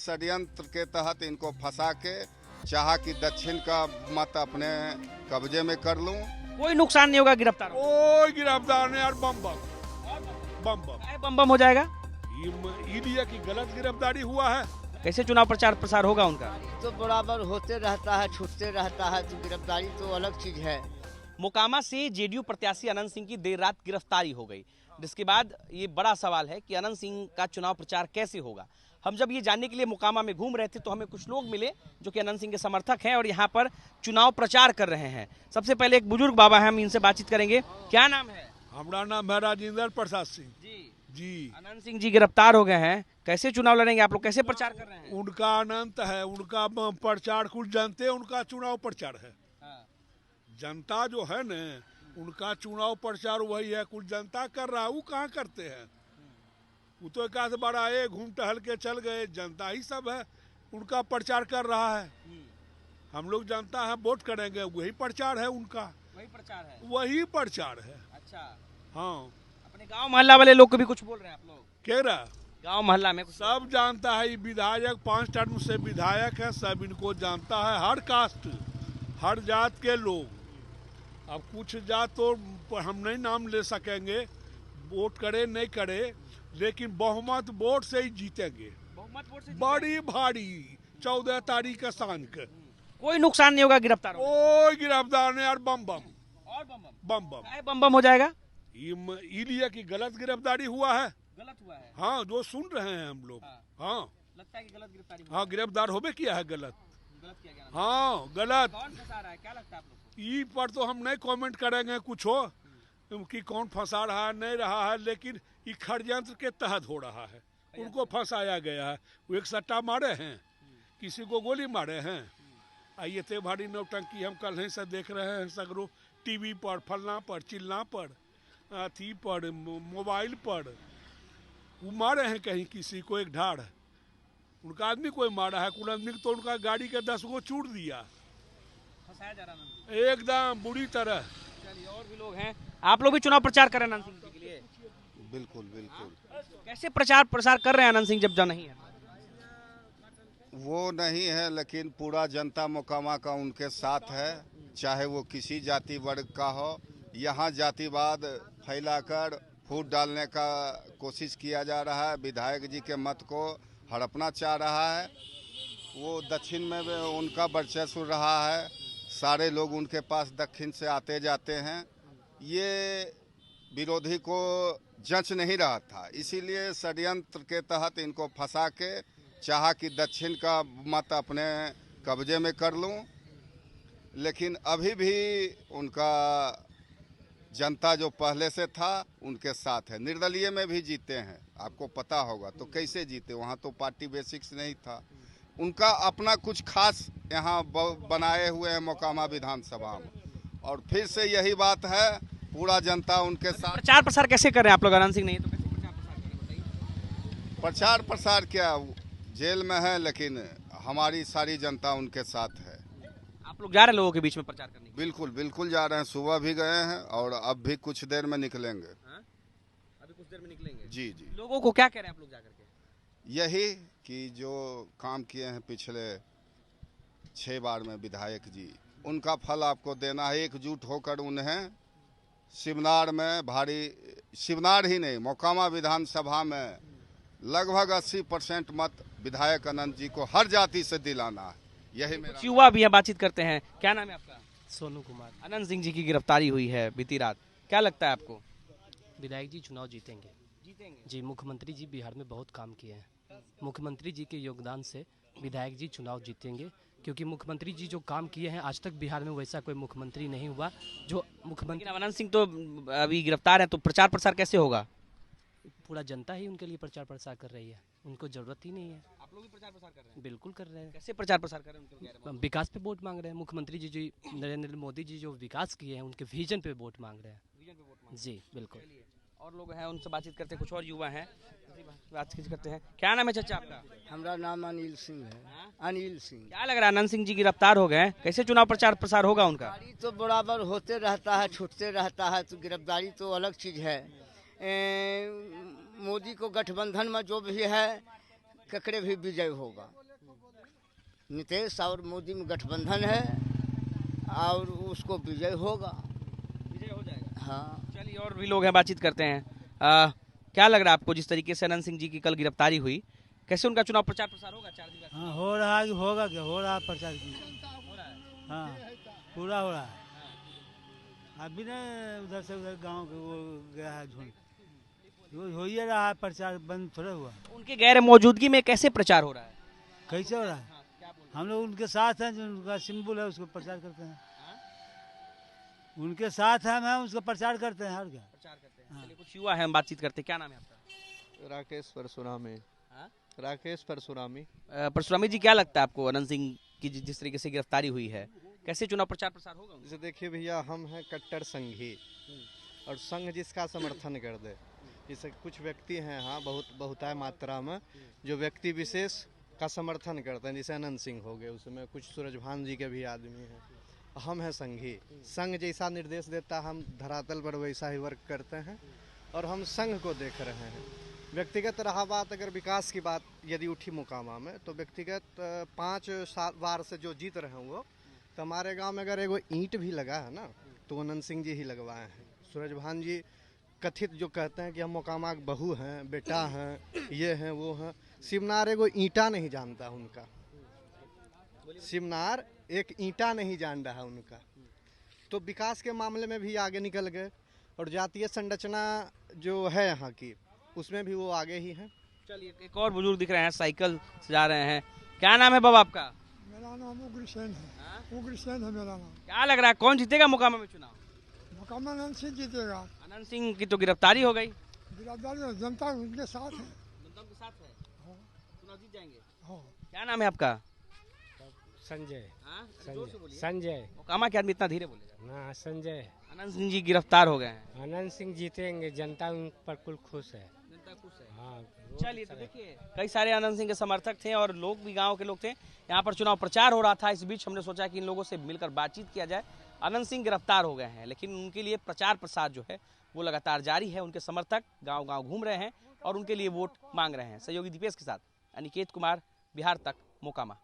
षड्यंत्र के तहत इनको फंसा के चाहा कि दक्षिण का मत अपने कब्जे में कर लूं। कोई नुकसान नहीं होगा गिरफ्तार होने कोई गिरफ्तार नहीं यार, बम बम बम बम से? बम बम हो जाएगा। ईडी की गलत गिरफ्तारी हुआ है। कैसे चुनाव प्रचार प्रसार होगा उनका? तो बराबर होते रहता है, छूटते रहता है, तो गिरफ्तारी तो अलग चीज है। मोकामा से जेडीयू प्रत्याशी अनंत सिंह की देर रात गिरफ्तारी हो गई, जिसके बाद ये बड़ा सवाल है कि अनंत सिंह का चुनाव प्रचार कैसे होगा। हम जब ये जानने के लिए मोकामा में घूम रहे थे तो हमें कुछ लोग मिले जो कि अनंत सिंह के समर्थक हैं और यहाँ पर चुनाव प्रचार कर रहे हैं। सबसे पहले एक बुजुर्ग बाबा है, हम इनसे बातचीत करेंगे। क्या नाम है? हमारा नाम है राजेंद्र प्रसाद सिंह जी। अनंत सिंह जी गिरफ्तार हो गए हैं, कैसे चुनाव लड़ेंगे आप लोग, कैसे प्रचार कर रहे हैं? उनका अनंत है, उनका प्रचार कुछ जानते हैं, उनका चुनाव प्रचार है। जनता जो है न, उनका चुनाव प्रचार वही है, कुछ जनता कर रहा है, वो कहाँ करते हैं। वो तो एक आध बार आए, घूम टहल के चल गए, जनता ही सब है, उनका प्रचार कर रहा है। हम लोग जनता है, वोट करेंगे, वही प्रचार है उनका, वही प्रचार है। वही प्रचार है। अच्छा, हाँ, अपने गांव मोहल्ला वाले लोग को भी कुछ बोल रहे हैं आप लोग? कह रहा गांव मोहल्ला में कुछ सब जानता है, ये विधायक 5 टर्म से विधायक है, सब इनको जानता है, हर कास्ट हर जात के लोग। अब कुछ जात तो हम नहीं नाम ले सकेंगे, वोट करे नहीं करे, लेकिन बहुमत वोट से ही जीतेंगे, बहुमत वोट से बड़ी भारी 14 तारीख का सांझ के। कोई नुकसान नहीं होगा गिरफ्तार होने कोई गिरफ्तार नहीं यार, बम बम से? और बम बम बम बम बम हो जाएगा। ईडी की गलत गिरफ्तारी हुआ है। गलत हुआ है। हाँ, जो सुन रहे हैं हम लोग। हाँ लगता है कि गलत गिरफ्तारी हुई हाँ, गिरफ्तार होबे किया है गलत। गलत किया गया। हाँ गलत। कौन फंसा रहा है, क्या लगता है आप लोग को? ई पर तो हम नहीं कमेंट करेंगे कुछ हो कि कौन फंसा रहा है नहीं रहा है, लेकिन ये षड्यंत्र के तहत हो रहा है, उनको फंसाया गया है। वो एक सट्टा मारे हैं, किसी को गोली मारे हैं। आइए ते भारी नौटंकी हम कल ही से देख रहे हैं, सगरो टीवी पर, फलना पर, चिल्ला पर, अथी पर, मोबाइल पर, वो मारे हैं कहीं किसी को एक ढाड़, उनका आदमी कोई मारा है, कुल आदमी तो उनका गाड़ी के 10 गो चूड़ दिया फंसाया जा रहा है एकदम बुरी तरह। चलिए, और भी लोग हैं। आप लोग भी चुनाव प्रचार कर रहे हैं अनंत सिंह जी के लिए? बिल्कुल बिल्कुल। कैसे प्रचार प्रसार कर रहे हैं अनंत सिंह जब नहीं है? वो नहीं है, लेकिन पूरा जनता मोकामा का उनके साथ है, चाहे वो किसी जाति वर्ग का हो। यहाँ जातिवाद फैलाकर फूट डालने का कोशिश किया जा रहा है, विधायक जी के मत को हड़पना चाह रहा है। वो दक्षिण में भी उनका वर्चस्व रहा है, सारे लोग उनके पास दक्षिण से आते जाते हैं। ये विरोधी को जंच नहीं रहा था, इसीलिए षड्यंत्र के तहत इनको फंसा के चाहा कि दक्षिण का मत अपने कब्जे में कर लूं। लेकिन अभी भी उनका जनता जो पहले से था उनके साथ है। निर्दलीय में भी जीते हैं, आपको पता होगा, तो कैसे जीते, वहाँ तो पार्टी बेसिक्स नहीं था। उनका अपना कुछ खास यहाँ बनाए हुए हैं मोकामा विधानसभा में, और फिर से यही बात है, पूरा जनता उनके साथ। प्रचार प्रसार कैसे कर रहे हैं आप लोग? अनंत सिंह नहीं है तो कैसे प्रचार प्रसार कर रहे हैं, बताइए। प्रचार प्रसार क्या, जेल में है, लेकिन हमारी सारी जनता उनके साथ है। आप लोग जा रहे हैं लोगों के बीच में प्रचार करने के लिए? बिल्कुल बिल्कुल जा रहे हैं, सुबह भी गए हैं और अब भी कुछ देर में निकलेंगे। हाँ? अभी कुछ देर में निकलेंगे। जी जी। लोगों को क्या कह रहे हैं आप लोग जाकर के? यही कि जो काम किए हैं पिछले 6 बार में विधायक जी, उनका फल आपको देना है। एकजुट होकर उन्हें शिवनार में भारी, शिवनार ही नहीं मोकामा विधानसभा में लगभग 80% मत विधायक अनंत जी को हर जाति से दिलाना है। यही मेरा। कुछ युवा भी है, बातचीत करते हैं। क्या नाम है आपका? सोनू कुमार। अनंत सिंह जी की गिरफ्तारी हुई है बीती रात, क्या लगता है आपको? विधायक जी चुनाव जीतेंगे। जीतेंगे जी, मुख्यमंत्री जी बिहार में बहुत काम किए हैं, मुख्यमंत्री जी के योगदान से विधायक जी चुनाव जीतेंगे, क्योंकि मुख्यमंत्री जी जो काम किए हैं आज तक बिहार में वैसा कोई मुख्यमंत्री नहीं हुआ जो मुख्यमंत्री। लेकिन अनंत सिंह तो अभी गिरफ्तार है, तो प्रचार प्रसार कैसे होगा? पूरा जनता ही उनके लिए प्रचार प्रसार कर रही है, उनको जरूरत ही नहीं है। आप लोग भी प्रचार प्रसार कर रहे हैं? बिल्कुल कर रहे हैं। कैसे प्रचार प्रसार कर रहे हैं उनके बारे में? विकास पे वोट मांग रहे हैं, मुख्यमंत्री जी जी नरेंद्र मोदी जी जो विकास किए हैं उनके विजन पे वोट मांग रहे हैं। विजन पे वोट मांग जी बिल्कुल। रहे हैं। और लोग हैं, उनसे बातचीत करते हैं। कुछ और युवा हैं, बातचीत करते हैं। क्या नाम है चाचा आपका? हमारा नाम अनिल सिंह है। अनिल सिंह। क्या लग रहा है, अनंत सिंह जी गिरफ्तार हो गए, कैसे चुनाव प्रचार प्रसार होगा उनका? गिरफ्तारी तो बराबर होते रहता है, छूटते रहता है, तो गिरफ्तारी तो अलग चीज है। मोदी को गठबंधन में जो भी है ककड़े भी विजय होगा। नीतीश और मोदी में गठबंधन है और उसको विजय होगा। विजय हो जाएगा। हाँ, चलिए और भी लोग हैं, बातचीत करते हैं। क्या लग रहा है आपको, जिस तरीके से अनंत सिंह जी की कल गिरफ्तारी हुई, कैसे उनका चुनाव प्रचार प्रसार होगा 4 दिन बाद? हाँ, हो रहा है कि होगा, क्या हो रहा है प्रचार की? हो रहा है। हाँ, पूरा हो रहा है। अभी ना उधर से उधर गांव के वो गया है झुंड, वो हो ही रहा है, प्रचार बंद थोड़ा हुआ। उनके गैर मौजूदगी में कैसे प्रचार हो रहा है? कैसे हो रहा है? हम लोग उनके साथ हैं, जो उनका सिंबल है उसको प्रचार करते हैं। उनके साथ हैं, हम उसका प्रचार करते हैं। और क्या प्रचार करते हैं? चलिए कुछ युवा है, हम बातचीत करते हैं। क्या नाम है आपका? राकेश परशुरामी। हाँ? राकेश परशुरामी। परशुरामी जी, क्या लगता है आपको अनंत सिंह की जिस तरीके से गिरफ्तारी हुई है, कैसे चुनाव प्रचार प्रसार होगा? जैसे देखिए भैया, हम हैं कट्टर संघी, और संघ जिसका समर्थन कर दे। जैसे कुछ व्यक्ति हैं, हाँ, बहुतायत मात्रा में जो व्यक्ति विशेष का समर्थन करते हैं, जैसे अनंत सिंह हो गए, उसमें कुछ सूरजभान जी के भी आदमी हैं। हम हैं संघी। संघ जैसा निर्देश देता, हम धरातल पर वैसा ही वर्क करते हैं, और हम संघ को देख रहे हैं। व्यक्तिगत रहा बात, अगर विकास की बात यदि उठी मोकामा में, तो व्यक्तिगत 5 बार से जो जीत रहे हैं वो, तो हमारे गांव में अगर एगो ईंट भी लगा है ना, तो अनंत सिंह जी ही लगवाए हैं। सूरजभान जी कथित जो कहते हैं कि हम मोकामा के बहू हैं, बेटा हैं, ये हैं वो हैं, शिवनार एगो ईंटा नहीं जानता उनका। शिवनार एक ईंटा नहीं जान रहा उनका। तो विकास के मामले में भी आगे निकल गए, और जातीय संरचना जो है यहाँ की, उसमें भी वो आगे ही हैं। चलिए एक और बुजुर्ग दिख रहे हैं, साइकिल से जा रहे हैं। क्या नाम है बाबा आपका? मेरा नाम उग्रसेन है। उग्रसेन है मेरा नाम। क्या लग रहा है, कौन जीतेगा मोकामा में चुनाव? मोकामा अनंत सिंह जीतेगा। अनंत सिंह की तो गिरफ्तारी हो गई। गिरफ्तारी जनता उनके साथ है। जनता के साथ है, चुनाव जीत जाएंगे। हाँ। क्या नाम है आपका? संजय। हाँ? जोर से बोलिए। संजय। मोकामा के आदमी इतना धीरे बोलेगा? हाँ, संजय। अनंत सिंह जी गिरफ्तार हो गए हैं। अनंत सिंह जीतेंगे, जनता उन पर कुल खुश है। जनता खुश है। हाँ। चलिए तो देखिए, कई सारे अनंत सिंह के समर्थक थे और लोग भी, गांव के लोग थे। यहाँ पर चुनाव प्रचार हो रहा था, इस बीच हमने सोचा कि इन लोगों से मिलकर बातचीत किया जाए। अनंत सिंह गिरफ्तार हो गए हैं, लेकिन उनके लिए प्रचार प्रसार जो है वो लगातार जारी है। उनके समर्थक गांव गांव घूम रहे हैं और उनके लिए वोट मांग रहे हैं। सहयोगी दीपेश के साथ अनिकेत कुमार, बिहार तक, मोकामा।